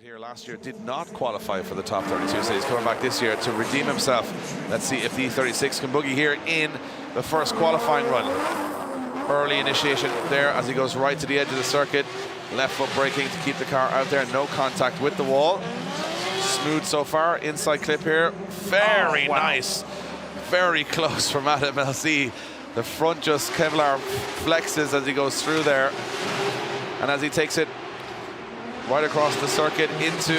here last year did not qualify for the top 32, so he's coming back this year to redeem himself. Let's see if the E36 can boogie here in the first qualifying run. Early initiation there as he goes right to the edge of the circuit. Left foot braking to keep the car out there, no contact with the wall. Smooth so far, inside clip here. Very nice, very close from Adam LC. The front just Kevlar flexes as he goes through there. And as he takes it right across the circuit into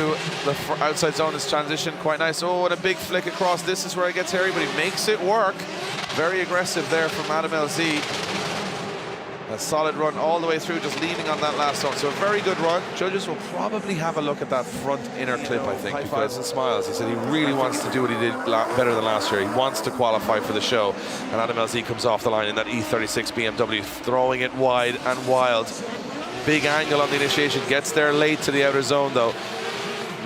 the outside zone, his transition, quite nice. Oh, and a big flick across. This is where it gets hairy, but he makes it work. Very aggressive there from Adam LC. A solid run all the way through, just leaning on that last zone. So a very good run. Judges will probably have a look at that front inner clip, I think. High fives and smiles. He said he really wants to do what he did better than last year. He wants to qualify for the show. And Adam LC comes off the line in that E36 BMW, throwing it wide and wild. Big angle on the initiation, gets there late to the outer zone though.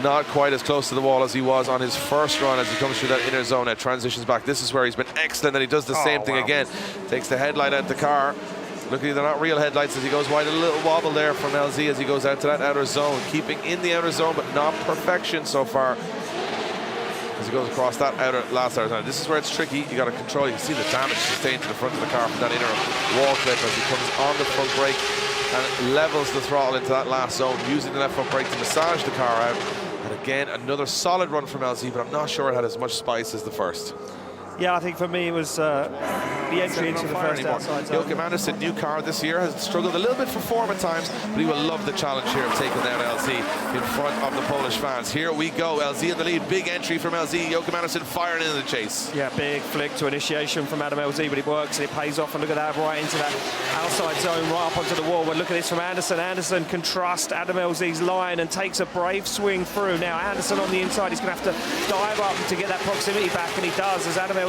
Not quite as close to the wall as he was on his first run as he comes through that inner zone and transitions back. This is where he's been excellent, and he does the same thing again. Takes the headlight out the car. Look, they're not real headlights as he goes wide. A little wobble there from LZ as he goes out to that outer zone. Keeping in the outer zone, but not perfection so far. As he goes across that last outer zone. This is where it's tricky. You got to control. You can see the damage sustained to the front of the car from that inner wall clip as he comes on the front brake and levels the throttle into that last zone, using the left front brake to massage the car out. And again, another solid run from LZ, but I'm not sure it had as much spice as the first. Yeah, I think for me it was the entry into the first outside zone. Joachim Andersen, new car this year, has struggled a little bit for form at times, but he will love the challenge here of taking down LZ in front of the Polish fans. Here we go, LZ in the lead, big entry from LZ, Joachim Andersen firing into the chase. Yeah, big flick to initiation from Adam LZ, but it works and it pays off, and look at that, right into that outside zone, right up onto the wall. But look at this from Andersen. Andersen can trust Adam LZ's line and takes a brave swing through. Now Andersen on the inside, he's going to have to dive up to get that proximity back, and he does as Adam LZ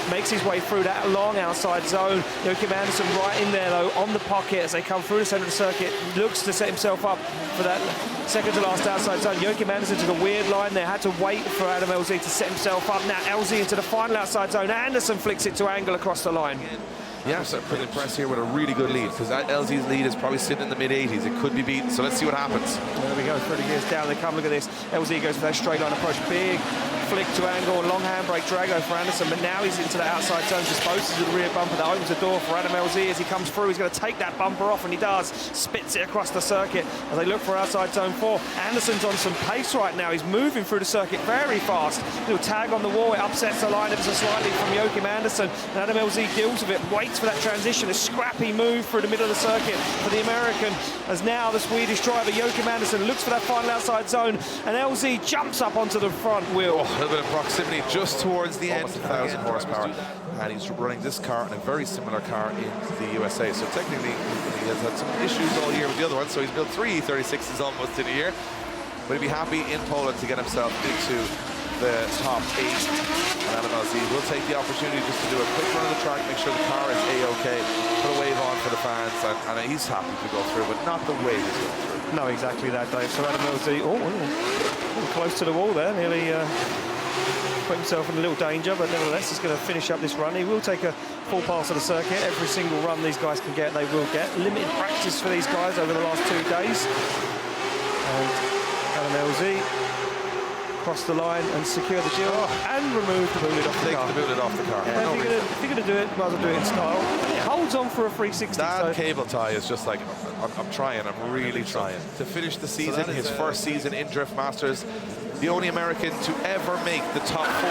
makes his way through that long outside zone. Joachim Andersen right in there though, on the pocket as they come through the centre of the circuit, looks to set himself up for that second to last outside zone. Joachim Andersen took a weird line there, had to wait for Adam LZ to set himself up. Now LZ into the final outside zone. Andersen flicks it to angle across the line. Yeah, so pretty impressed here with a really good lead, because that LZ's lead is probably sitting in the mid-80s. It could be beaten, so let's see what happens. There we go, 30 gears down they come. Look at this. LZ goes for that straight line approach. Big flick to angle, long handbrake drag over for Andersen, but now he's into the outside zone, disposes of the rear bumper. That opens the door for Adam LZ as he comes through. He's going to take that bumper off, and he does. Spits it across the circuit as they look for outside zone 4. Andersen's on some pace right now. He's moving through the circuit very fast. Little tag on the wall, it upsets the line ever so slightly from Joachim Andersen. And Adam LZ deals with it, waits for that transition. A scrappy move through the middle of the circuit for the American, as now the Swedish driver Joachim Andersen looks for that final outside zone, and LZ jumps up onto the front wheel. A little bit of proximity just towards the end. 1,000 horsepower, and he's running this car in a very similar car in the USA. So technically he has had some issues all year with the other one, so he's built 3 E36s almost in a year, but he'd be happy in Poland to get himself into the top 8. And Adam LZ will take the opportunity just to do a quick run of the track, make sure the car is A-OK, put a wave on for the fans, and he's happy to go through, but not the way he's going through. No, exactly that, Dave. So Adam LZ, close to the wall there, nearly put himself in a little danger, but nevertheless he's going to finish up this run. He will take a full pass of the circuit. Every single run these guys can get, they will get. Limited practice for these guys over the last 2 days. And Adam LZ cross the line and secure the deal and remove the boot off the car. Take the boot off the car. Yeah, if you're going to do it, might as well do it in style. It holds on for a 360. That cable tie is just like, I'm trying, I'm really trying. To finish the season, his first season in Drift Masters, the only American to ever make the top 4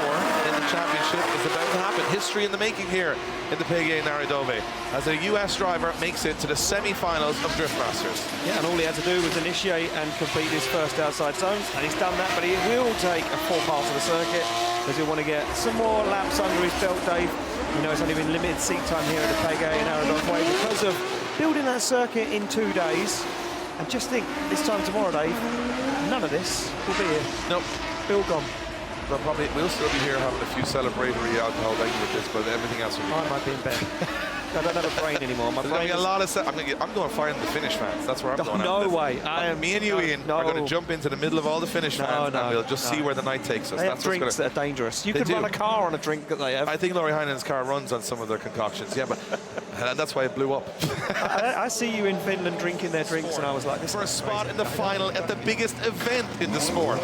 in the championship is about to happen. History in the making here in the PGA Narodowy, as a US driver makes it to the semi-finals of Drift Masters. Yeah, and all he had to do was initiate and complete his first outside zones, and he's done that, but he will take a full pass of the circuit because he'll want to get some more laps under his belt, Dave. You know, it's only been limited seat time here at the PGA Narodowy because of building that circuit in 2 days. And just think, this time tomorrow, Dave, none of this will be here. Nope. Bill gone. We'll still be here having a few celebratory alcohol with this, but everything else will be. I might be in bed. I don't have a brain anymore. My brain a lot of I'm going to find the Finish fans. That's where I'm going. No way. Me and you, Ian, are going to jump into the middle of all the Finish fans, and we'll just see where the night takes us. They have drinks that are dangerous. You could run a car on a drink that they have. I think Laurie Heinen's car runs on some of their concoctions. Yeah, but And that's why it blew up. I see you in Finland drinking their drinks, and I was like, this For a is spot crazy. in the final at the biggest event in the sport.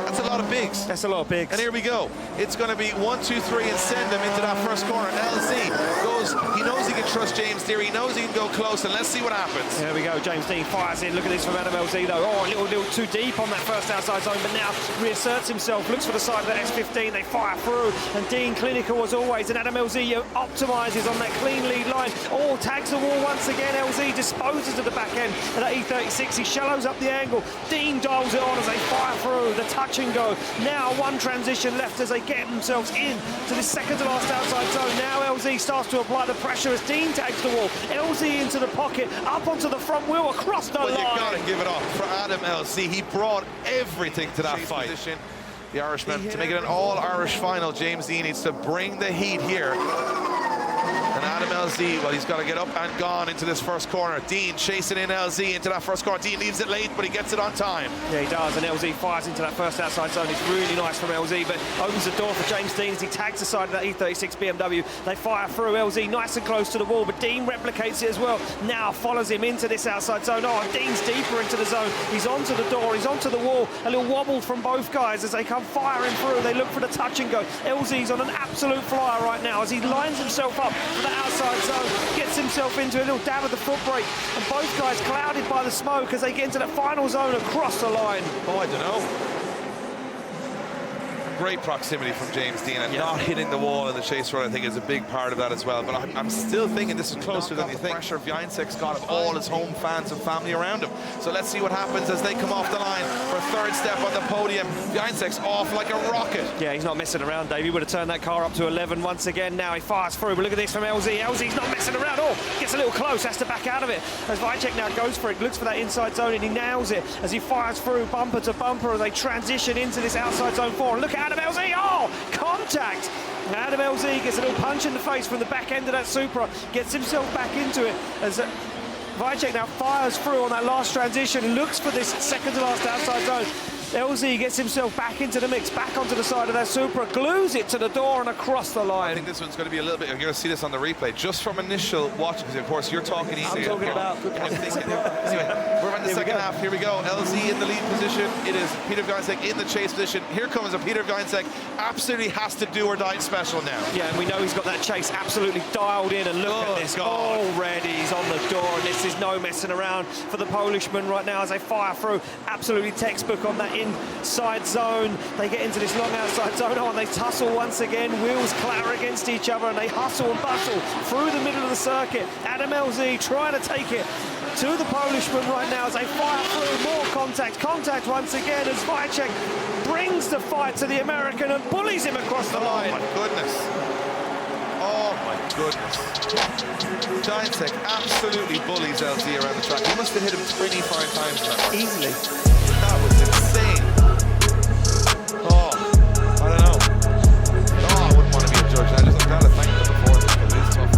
That's a lot of bigs. That's a lot of bigs. And here we go. It's going to be 1, 2, 3 and send him into that first corner. LZ goes, he knows he can trust James Deere. He knows he can go close, and let's see what happens. There we go. James Dean fires in. Look at this from Adam LZ though. Oh, a little too deep on that first outside zone, but now reasserts himself. Looks for the side of that S15. They fire through, and Dean clinical as always. And Adam LZ optimises on that clean lead line. Oh, tags the wall once again. LZ disposes of the back end of that E36. He shallows up the angle. Dean dials it on as they fire through the touch and go. Now one transition left as they get themselves in to the second to last outside zone. Now LZ starts to apply the pressure as Dean tags the wall. LZ into the pocket, up onto the front wheel, across the line. Well, you gotta give it up for Adam LZ. He brought everything to that fight. Position. The Irishman, to make it an all-Irish final, James Dean needs to bring the heat here. And Adam LZ, well, he's got to get up and gone into this first corner. Dean chasing in LZ into that first corner. Dean leaves it late, but he gets it on time. Yeah, he does, and LZ fires into that first outside zone. It's really nice from LZ, but opens the door for James Dean as he tags the side of that E36 BMW. They fire through. LZ nice and close to the wall, but Dean replicates it as well. Now follows him into this outside zone. Oh, and Dean's deeper into the zone. He's onto the door, he's onto the wall. A little wobble from both guys as they come firing through. They look for the touch and go. LZ's on an absolute flyer right now as he lines himself up for the outside zone, gets himself into a little dab of the foot brake, and both guys clouded by the smoke as they get into that final zone across the line. Oh, I don't know. Great proximity from James Dean, and not hitting the wall in the chase run, I think, is a big part of that as well. But I'm still thinking this is closer than you think. Pressure Wiecek's got of all his home fans and family around him. So let's see what happens as they come off the line for a third step on the podium. Wiecek's off like a rocket. Yeah, he's not messing around, Dave. He would have turned that car up to 11 once again. Now he fires through, but look at this from LZ. LZ's not messing around. Oh, gets a little close, has to back out of it. As Wiecek now goes for it, looks for that inside zone, and he nails it as he fires through bumper to bumper as they transition into this outside zone 4. And look at Adam LZ. Oh, contact! Adam LZ gets a little punch in the face from the back end of that Supra, gets himself back into it as Wiecek now fires through on that last transition, looks for this second to last outside zone. LZ gets himself back into the mix, back onto the side of that Supra, glues it to the door and across the line. I think this one's going to be a little bit, you're going to see this on the replay, just from initial watching, because of course you're talking easy. I'm talking about... Anyway, we're in the second half, here we go. LZ in the lead position, it is Piotr Wiecek in the chase position. Here comes a Piotr Wiecek, absolutely has to do or die special now. Yeah, and we know he's got that chase absolutely dialed in, and look at this, already he's on the door, and this is no messing around for the Polishman right now as they fire through, absolutely textbook on that inside zone. They get into this long outside zone, and they tussle once again, wheels clatter against each other, and they hustle and bustle through the middle of the circuit. Adam LZ trying to take it to the Polishman right now as they fire through, more contact once again as Wiecek brings the fight to the American and bullies him across the line. Oh my goodness. Oh my goodness. Wiecek absolutely bullies LZ around the track. He must have hit him 25 times in that. Easily. That was insane. Oh, I don't know. Oh, I wouldn't want to be a judge. I'm glad I thanked them before this because it's tough.